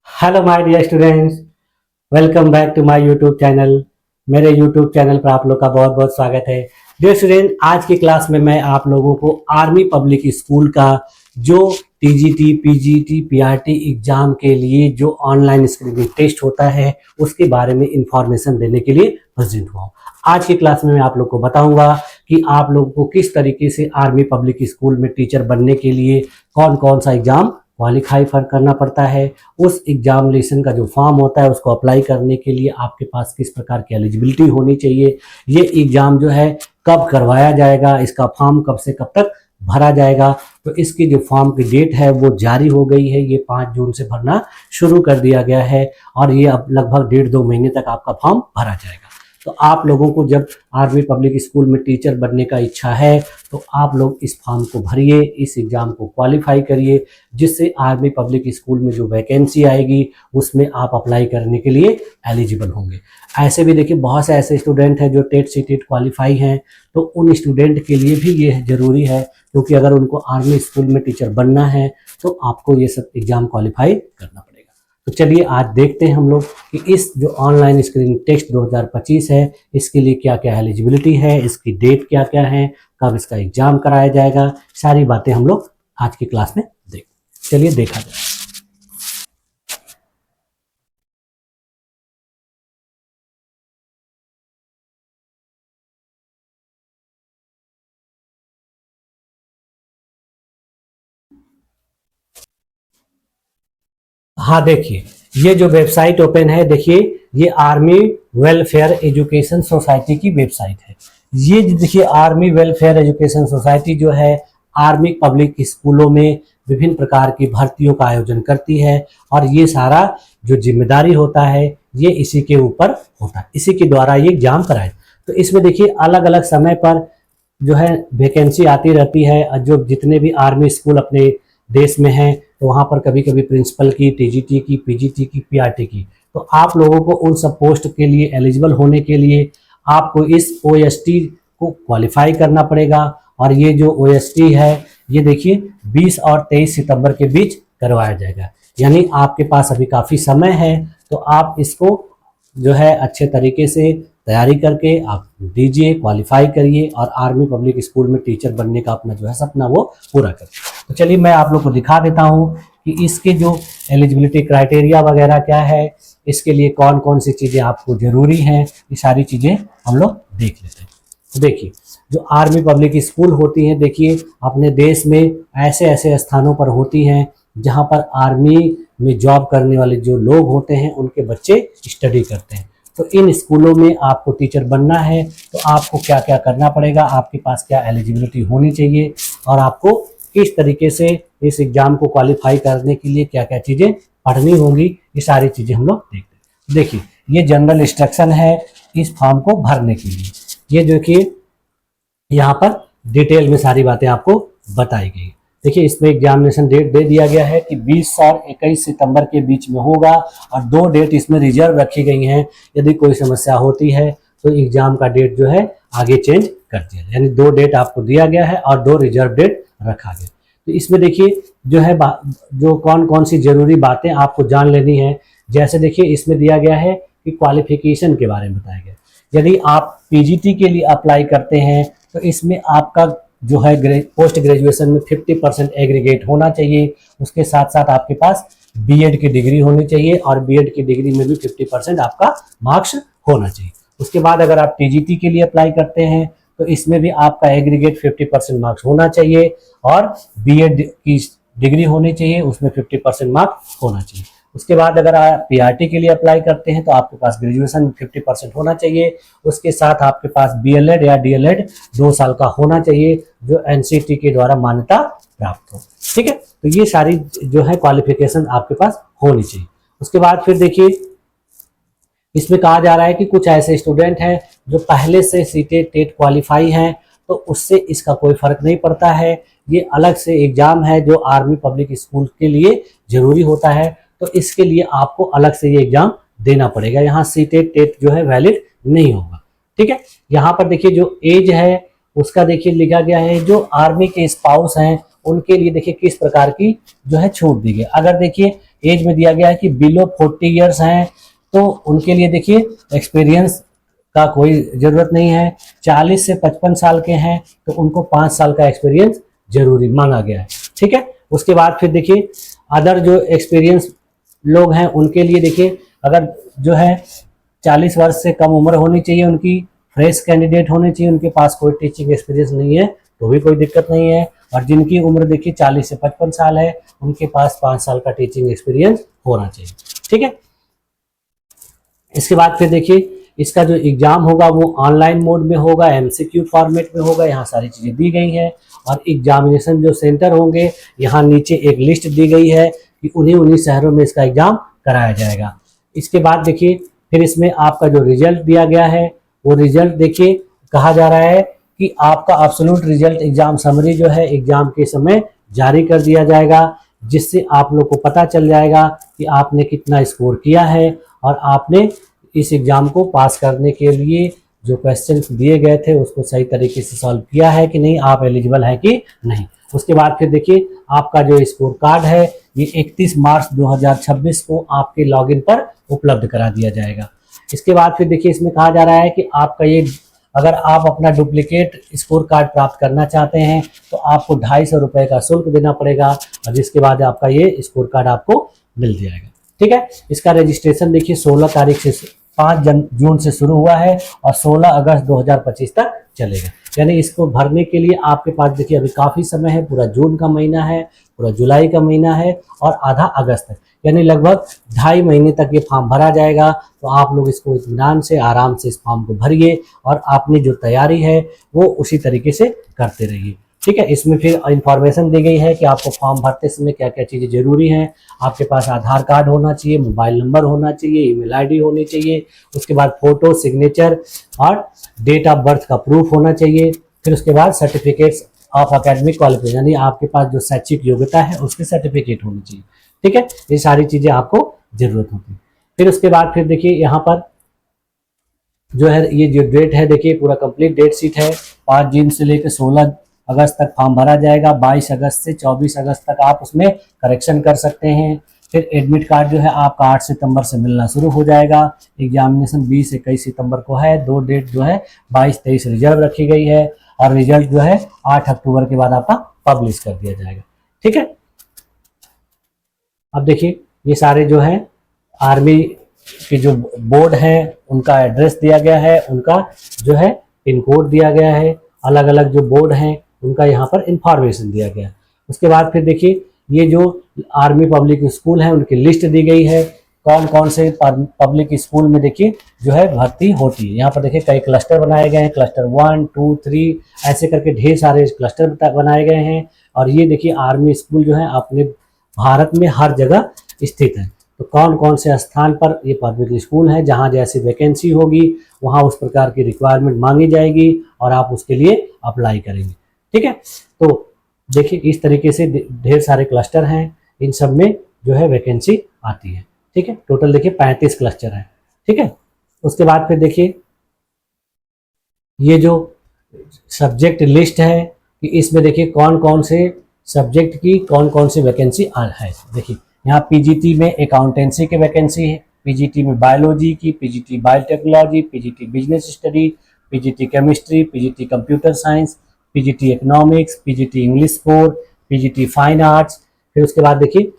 Hello my dear students, welcome back to my YouTube channel. मेरे YouTube channel पर आप लोग का बहुत बहुत स्वागत है। डियर स्टूडेंट, आज की क्लास में मैं आप लोगों को आर्मी पब्लिक स्कूल का जो टीजीटी, पीजीटी, पीआरटी एग्जाम के लिए जो ऑनलाइन स्क्रीनिंग टेस्ट होता है उसके बारे में इंफॉर्मेशन देने के लिए प्रेजेंट हुआ हूँ। आज की क्लास में मैं आप लोग को बताऊंगा कि आप लोगों को किस तरीके से आर्मी पब्लिक स्कूल में टीचर बनने के लिए कौन कौन सा एग्जाम क्वालिफाई करना पड़ता है, उस एग्जामिनेशन का जो फॉर्म होता है उसको अप्लाई करने के लिए आपके पास किस प्रकार की एलिजिबिलिटी होनी चाहिए, ये एग्जाम जो है कब करवाया जाएगा, इसका फॉर्म कब से कब तक भरा जाएगा। तो इसकी जो फॉर्म की डेट है वो जारी हो गई है, ये 5 जून से भरना शुरू कर दिया गया है और ये अब लगभग 1.5-2 महीने तक आपका फॉर्म भरा जाएगा। तो आप लोगों को जब आर्मी पब्लिक स्कूल में टीचर बनने का इच्छा है तो आप लोग इस फॉर्म को भरिए, इस एग्जाम को क्वालिफाई करिए, जिससे आर्मी पब्लिक स्कूल में जो वैकेंसी आएगी उसमें आप अप्लाई करने के लिए एलिजिबल होंगे। ऐसे भी देखिए बहुत से ऐसे स्टूडेंट हैं जो टेट सीटेट क्वालिफाई हैं, तो उन स्टूडेंट के लिए भी ये जरूरी है, क्योंकि अगर उनको आर्मी स्कूल में टीचर बनना है तो आपको ये सब एग्जाम क्वालिफाई करना पड़ेगा। तो चलिए आज देखते हैं हम लोग कि इस जो ऑनलाइन स्क्रीनिंग टेस्ट 2025 है इसके लिए क्या क्या एलिजिबिलिटी है, इसकी डेट क्या क्या है, कब इसका एग्जाम कराया जाएगा, सारी बातें हम लोग आज की क्लास में चलिए देखा जाए। हाँ देखिए, ये जो वेबसाइट ओपन है, देखिए ये आर्मी वेलफेयर एजुकेशन सोसाइटी की वेबसाइट है। ये देखिए आर्मी वेलफेयर एजुकेशन सोसाइटी जो है आर्मी पब्लिक स्कूलों में विभिन्न प्रकार की भर्तियों का आयोजन करती है और ये सारा जो जिम्मेदारी होता है ये इसी के ऊपर होता है, इसी के द्वारा ये एग्जाम कराए। तो इसमें देखिए अलग अलग समय पर जो है वैकेंसी आती रहती है और जो जितने भी आर्मी स्कूल अपने देश में हैं तो वहाँ पर कभी कभी प्रिंसिपल की, टीजीटी की, पीजीटी की, पीआरटी की, तो आप लोगों को उन सब पोस्ट के लिए एलिजिबल होने के लिए आपको इस ओएसटी को क्वालिफाई करना पड़ेगा। और ये जो ओएसटी है ये देखिए 20 और 23 सितंबर के बीच करवाया जाएगा, यानी आपके पास अभी काफ़ी समय है, तो आप इसको जो है अच्छे तरीके से तैयारी करके आप दीजिए, क्वालिफाई करिए और आर्मी पब्लिक स्कूल में टीचर बनने का अपना जो है सपना वो पूरा करिए। तो चलिए मैं आप लोग को दिखा देता हूँ कि इसके जो एलिजिबिलिटी क्राइटेरिया वगैरह क्या है, इसके लिए कौन कौन सी चीज़ें आपको ज़रूरी हैं, ये सारी चीज़ें हम लोग देख लेते हैं। तो देखिए जो आर्मी पब्लिक स्कूल होती हैं, देखिए अपने देश में ऐसे ऐसे स्थानों पर होती हैं जहाँ पर आर्मी में जॉब करने वाले जो लोग होते हैं उनके बच्चे स्टडी करते हैं। तो इन स्कूलों में आपको टीचर बनना है तो आपको क्या क्या करना पड़ेगा, आपके पास क्या एलिजिबिलिटी होनी चाहिए और आपको किस तरीके से इस एग्जाम को क्वालिफाई करने के लिए क्या क्या चीज़ें पढ़नी होंगी, ये सारी चीज़ें हम लोग देखते हैं। देखिए ये जनरल इंस्ट्रक्शन है इस फॉर्म को भरने के लिए। ये देखिए यहाँ पर डिटेल में सारी बातें आपको बताई गई। देखिए इसमें एग्जामिनेशन डेट दे दिया गया है कि 20 और 21 सितंबर के बीच में होगा और 2 डेट इसमें रिजर्व रखी गई हैं। यदि कोई समस्या होती है तो एग्जाम का डेट जो है आगे चेंज कर दिया, यानी 2 डेट आपको दिया गया है और 2 रिजर्व डेट रखा गया। तो इसमें देखिए जो है जो कौन कौन सी जरूरी बातें आपको जान लेनी है, जैसे देखिए इसमें दिया गया है कि क्वालिफिकेशन के बारे में बताया गया। यदि आप पीजीटी के लिए अप्लाई करते हैं तो इसमें आपका जो है पोस्ट ग्रेजुएशन में 50% एग्रीगेट होना चाहिए, उसके साथ साथ आपके पास बीएड की डिग्री होनी चाहिए और बीएड की डिग्री में भी 50% आपका मार्क्स होना चाहिए। उसके बाद अगर आप टीजीटी के लिए अप्लाई करते हैं तो इसमें भी आपका एग्रीगेट 50% मार्क्स होना चाहिए और बीएड की डिग्री होनी चाहिए, उसमें 50% मार्क्स होना चाहिए। उसके बाद अगर आप पीआरटी के लिए अप्लाई करते हैं तो आपके पास ग्रेजुएशन 50% होना चाहिए, उसके साथ आपके पास बीएलएड या डीएलएड 2 साल का होना चाहिए जो एनसीटी के द्वारा मान्यता प्राप्त हो। ठीक है, तो ये सारी जो है क्वालिफिकेशन आपके पास होनी चाहिए। उसके बाद फिर देखिए इसमें कहा जा रहा है कि कुछ ऐसे स्टूडेंट हैं जो पहले से सीटेट टेट क्वालिफाई हैं, तो उससे इसका कोई फर्क नहीं पड़ता है, ये अलग से एग्जाम है जो आर्मी पब्लिक स्कूल के लिए जरूरी होता है, तो इसके लिए आपको अलग से ये एग्जाम देना पड़ेगा। यहाँ सीटेट टेट जो है वैलिड नहीं होगा। ठीक है, यहाँ पर देखिए जो एज है उसका देखिए लिखा गया है जो आर्मी के स्पाउस हैं उनके लिए देखिए किस प्रकार की जो है छूट दी गई। अगर देखिए एज में दिया गया है कि बिलो 40 ईयर्स हैं तो उनके लिए देखिए एक्सपीरियंस का कोई जरूरत नहीं है। 40 से 55 साल के हैं तो उनको 5 साल का एक्सपीरियंस जरूरी मांगा गया है। ठीक है, उसके बाद फिर देखिए अदर जो एक्सपीरियंस लोग हैं उनके लिए देखिए अगर जो है 40 वर्ष से कम उम्र होनी चाहिए उनकी, फ्रेश कैंडिडेट होने चाहिए, उनके पास कोई टीचिंग एक्सपीरियंस नहीं है तो भी कोई दिक्कत नहीं है। और जिनकी उम्र देखिए 40 से 55 साल है उनके पास 5 साल का टीचिंग एक्सपीरियंस होना चाहिए। ठीक है, इसके बाद फिर देखिए इसका जो एग्जाम होगा वो ऑनलाइन मोड में होगा, एमसीक्यू फॉर्मेट में होगा, यहाँ सारी चीजें दी गई हैं। और एग्जामिनेशन जो सेंटर होंगे यहाँ नीचे एक लिस्ट दी गई है कि उन्हीं शहरों में इसका एग्जाम कराया जाएगा। इसके बाद देखिए फिर इसमें आपका जो रिजल्ट दिया गया है वो रिजल्ट देखिए कहा जा रहा है कि आपका एब्सोल्यूट रिजल्ट एग्जाम समरी जो है एग्जाम के समय जारी कर दिया जाएगा, जिससे आप लोग को पता चल जाएगा कि आपने कितना स्कोर किया है और आपने इस एग्जाम को पास करने के लिए जो क्वेश्चन दिए गए थे उसको सही तरीके से सॉल्व किया है कि नहीं, आप एलिजिबल है कि नहीं। उसके बाद फिर देखिए आपका जो स्कोर कार्ड है ये 31 मार्च 2026 को आपके लॉगिन पर उपलब्ध करा दिया जाएगा। इसके बाद फिर देखिए इसमें कहा जा रहा है कि आपका ये अगर आप अपना डुप्लीकेट स्कोर कार्ड प्राप्त करना चाहते हैं तो आपको 250 रुपये का शुल्क देना पड़ेगा और जिसके बाद आपका ये स्कोर कार्ड आपको मिल जाएगा। ठीक है, इसका रजिस्ट्रेशन देखिए 16 तारीख से 5 जून से शुरू हुआ है और 16 अगस्त 2025 तक चलेगा। यानी इसको भरने के लिए आपके पास देखिए अभी काफ़ी समय है, पूरा जून का महीना है, पूरा जुलाई का महीना है और आधा अगस्त तक, यानी लगभग 2.5 महीने तक ये फॉर्म भरा जाएगा। तो आप लोग इसको इत्मीनान से आराम से इस फॉर्म को भरिए और आपने जो तैयारी है वो उसी तरीके से करते रहिए। ठीक है, इसमें फिर इंफॉर्मेशन दी गई है कि आपको फॉर्म भरते समय क्या क्या चीज़ें जरूरी हैं। आपके पास आधार कार्ड होना चाहिए, मोबाइल नंबर होना चाहिए, ईमेल आईडी होनी चाहिए, उसके बाद फोटो, सिग्नेचर और डेट ऑफ बर्थ का प्रूफ होना चाहिए। फिर उसके बाद सर्टिफिकेट्स ऑफ एकेडमिक क्वालिफिकेशन, यानी आपके पास जो शैक्षिक योग्यता है उसके सर्टिफिकेट होनी चाहिए। ठीक है, ये सारी चीज़ें आपको जरूरत होती है। फिर उसके बाद फिर देखिए यहाँ पर जो है ये जो डेट है देखिए पूरा कंप्लीट डेट शीट है। 5 जून से लेकर 16 अगस्त तक फॉर्म भरा जाएगा। 22 अगस्त से 24 अगस्त तक आप उसमें करेक्शन कर सकते हैं। फिर एडमिट कार्ड जो है आपका 8 सितंबर से मिलना शुरू हो जाएगा। एग्जामिनेशन 20-21 सितंबर को है। 2 डेट जो है 22-23 रिजर्व रखी गई है और रिजल्ट जो है 8 अक्टूबर के बाद आपका पब्लिश कर दिया जाएगा। ठीक है, अब देखिए ये सारे जो है आर्मी की जो बोर्ड है उनका एड्रेस दिया गया है, उनका जो है पिन कोड दिया गया है, अलग अलग जो बोर्ड हैं उनका यहाँ पर इंफॉर्मेशन दिया गया है। उसके बाद फिर देखिए ये जो आर्मी पब्लिक स्कूल है उनकी लिस्ट दी गई है, कौन कौन से पब्लिक स्कूल में देखिए जो है भर्ती होती है। यहाँ पर देखिए कई क्लस्टर बनाए गए हैं, क्लस्टर 1, 2, 3 ऐसे करके ढेर सारे क्लस्टर बनाए गए हैं। और ये देखिए आर्मी स्कूल जो है अपने भारत में हर जगह स्थित है। तो कौन कौन से स्थान पर ये पब्लिक स्कूल है, जहाँ जैसी वैकेंसी होगी वहाँ उस प्रकार की रिक्वायरमेंट मांगी जाएगी और आप उसके लिए अप्लाई करेंगे। ठीक है, तो देखिए इस तरीके से ढेर सारे क्लस्टर हैं, इन सब में जो है वैकेंसी आती है। ठीक है, टोटल देखिए 35 क्लस्टर है। ठीक है, उसके बाद फिर देखिए ये जो सब्जेक्ट लिस्ट है कि इसमें देखिए कौन कौन से सब्जेक्ट की कौन कौन सी वैकेंसी है। देखिए यहाँ पीजीटी में अकाउंटेंसी की वैकेंसी है, पीजीटी में बायोलॉजी की, PGT biotechnology, PGT business study, PGT chemistry, PGT computer science, PGT economics, PGT English 4, PGT fine arts. फिर उसके बाद देखिए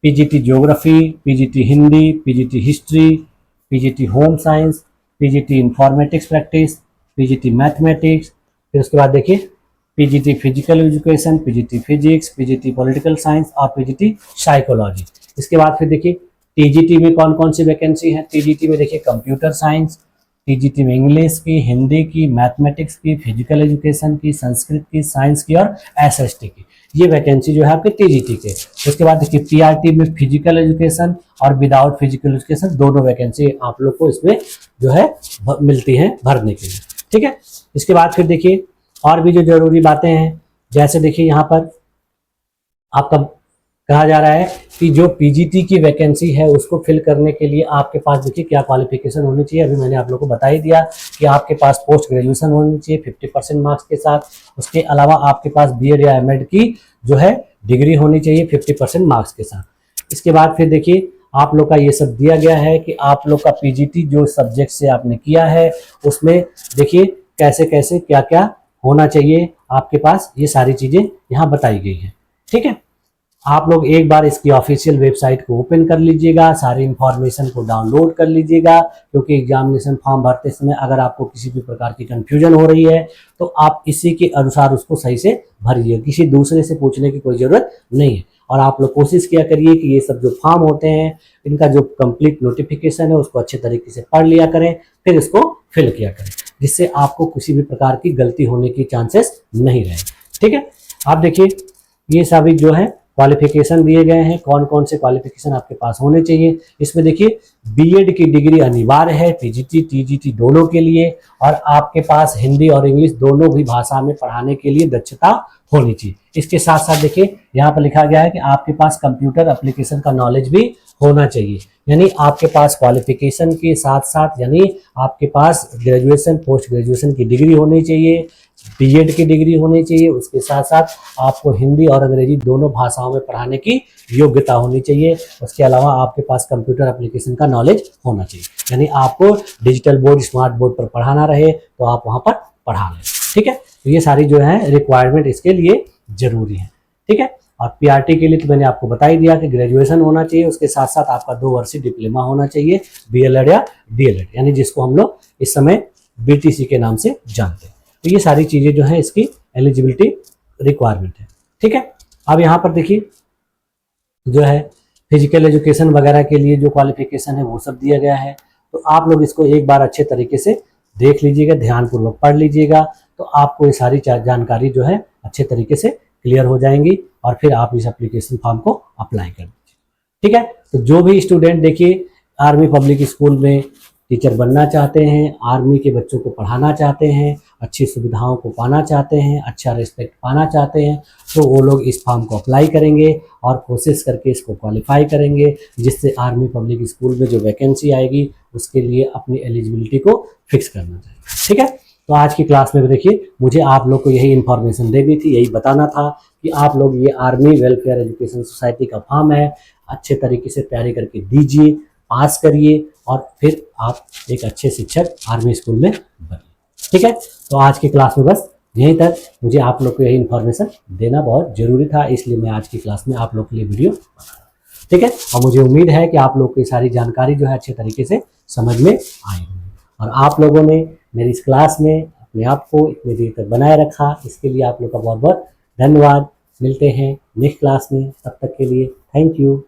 PGT geography, PGT Hindi, PGT history, PGT home science, PGT informatics practice, PGT mathematics. फिर उसके बाद देखिए PGT physical education, PGT physics, PGT political science और PGT psychology. इसके बाद फिर देखिए टीजीटी में कौन कौन सी वैकेंसी है। टीजीटी में देखिए कंप्यूटर साइंस, टीजीटी में इंग्लिश की, हिंदी की, मैथमेटिक्स की, फिजिकल एजुकेशन की, संस्कृत की, साइंस की और एसएसटी की, ये वैकेंसी जो है आपके टीजीटी के। उसके बाद देखिए पीआरटी में फिजिकल एजुकेशन और विदाउट फिजिकल एजुकेशन दोनों वैकेंसी आप लोग को इसमें जो है मिलती हैं भरने के लिए। ठीक है, इसके बाद फिर देखिए और भी जो जरूरी बातें हैं, जैसे देखिए यहाँ पर आपका कहा जा रहा है कि जो पीजीटी की वैकेंसी है उसको फिल करने के लिए आपके पास देखिए क्या क्वालिफिकेशन होनी चाहिए। अभी मैंने आप लोगों को बता ही दिया कि आपके पास पोस्ट ग्रेजुएशन होनी चाहिए 50% मार्क्स के साथ। उसके अलावा आपके पास बीएड या एमएड की जो है डिग्री होनी चाहिए 50% मार्क्स के साथ। इसके बाद फिर देखिए आप लोग का ये सब दिया गया है कि आप लोग का पीजीटी जो सब्जेक्ट से आपने किया है उसमें देखिए कैसे कैसे क्या क्या होना चाहिए आपके पास, ये सारी चीजें यहाँ बताई गई है। ठीक है, आप लोग एक बार इसकी ऑफिशियल वेबसाइट को ओपन कर लीजिएगा, सारी इंफॉर्मेशन को डाउनलोड कर लीजिएगा, क्योंकि एग्जामिनेशन फॉर्म भरते समय अगर आपको किसी भी प्रकार की कंफ्यूजन हो रही है तो आप इसी के अनुसार उसको सही से भरिए, किसी दूसरे से पूछने की कोई जरूरत नहीं है। और आप लोग कोशिश किया करिए कि ये सब जो फॉर्म होते हैं इनका जो कंप्लीट नोटिफिकेशन है उसको अच्छे तरीके से पढ़ लिया करें, फिर इसको फिल किया करें, जिससे आपको किसी भी प्रकार की गलती होने की चांसेस नहीं रहे। ठीक है, आप देखिए ये सभी जो है क्वालिफिकेशन दिए गए हैं, कौन कौन से क्वालिफिकेशन आपके पास होने चाहिए। इसमें देखिए बीएड की डिग्री अनिवार्य है पीजीटी टीजीटी दोनों के लिए, और आपके पास हिंदी और इंग्लिश दोनों भी भाषा में पढ़ाने के लिए दक्षता होनी चाहिए। इसके साथ साथ देखिए यहाँ पर लिखा गया है कि आपके पास कंप्यूटर एप्लीकेशन का नॉलेज भी होना चाहिए, यानी आपके पास क्वालिफिकेशन के साथ साथ यानी आपके पास ग्रेजुएशन पोस्ट ग्रेजुएशन की डिग्री होनी चाहिए, बीएड की डिग्री होनी चाहिए, उसके साथ साथ आपको हिंदी और अंग्रेजी दोनों भाषाओं में पढ़ाने की योग्यता होनी चाहिए। उसके अलावा आपके पास कंप्यूटर एप्लीकेशन का नॉलेज होना चाहिए, यानी आपको डिजिटल बोर्ड स्मार्ट बोर्ड पर पढ़ाना रहे तो आप वहां पर पढ़ा लें। ठीक है, तो ये सारी जो है रिक्वायरमेंट इसके लिए जरूरी है। ठीक है, और पीआरटी के लिए तो मैंने आपको बता ही दिया कि ग्रेजुएशन होना चाहिए, उसके साथ साथ आपका 2 वर्षीय डिप्लोमा होना चाहिए, बीएलएड या डीएलएड, यानी जिसको हम लोग इस समय बीटीसी के नाम से जानते हैं। तो ये सारी चीजें जो है इसकी एलिजिबिलिटी रिक्वायरमेंट है। ठीक है, अब यहाँ पर देखिए जो है फिजिकल एजुकेशन वगैरह के लिए जो क्वालिफिकेशन है वो सब दिया गया है, तो आप लोग इसको एक बार अच्छे तरीके से देख लीजिएगा, ध्यानपूर्वक पढ़ लीजिएगा, तो आपको ये सारी जानकारी जो है अच्छे तरीके से क्लियर हो जाएंगी और फिर आप इस एप्लीकेशन फॉर्म को अप्लाई कर दीजिए। ठीक है, तो जो भी स्टूडेंट देखिए आर्मी पब्लिक स्कूल में टीचर बनना चाहते हैं, आर्मी के बच्चों को पढ़ाना चाहते हैं, अच्छी सुविधाओं को पाना चाहते हैं, अच्छा रिस्पेक्ट पाना चाहते हैं, तो वो लोग इस फॉर्म को अप्लाई करेंगे और कोशिश करके इसको क्वालिफाई करेंगे, जिससे आर्मी पब्लिक स्कूल में जो वैकेंसी आएगी उसके लिए अपनी एलिजिबिलिटी को फिक्स करना चाहिए। ठीक है, तो आज की क्लास में देखिए मुझे आप लोग को यही इन्फॉर्मेशन देनी थी, यही बताना था कि आप लोग ये आर्मी वेलफेयर एजुकेशन सोसाइटी का फॉर्म है अच्छे तरीके से तैयारी करके दीजिए, पास करिए और फिर आप एक अच्छे शिक्षक आर्मी स्कूल में बनिए। ठीक है, तो आज की क्लास में बस यहीं तक, मुझे आप लोग को यही इन्फॉर्मेशन देना बहुत जरूरी था, इसलिए मैं आज की क्लास में आप लोग के लिए वीडियो बना। ठीक है, और मुझे उम्मीद है कि आप लोग को ये सारी जानकारी जो है अच्छे तरीके से समझ में आई होगी और आप लोगों ने मेरी इस क्लास में अपने आप को इतनी देर तक बनाए रखा, इसके लिए आप लोग का बहुत बहुत धन्यवाद। मिलते हैं नेक्स्ट क्लास में, तब तक के लिए थैंक यू।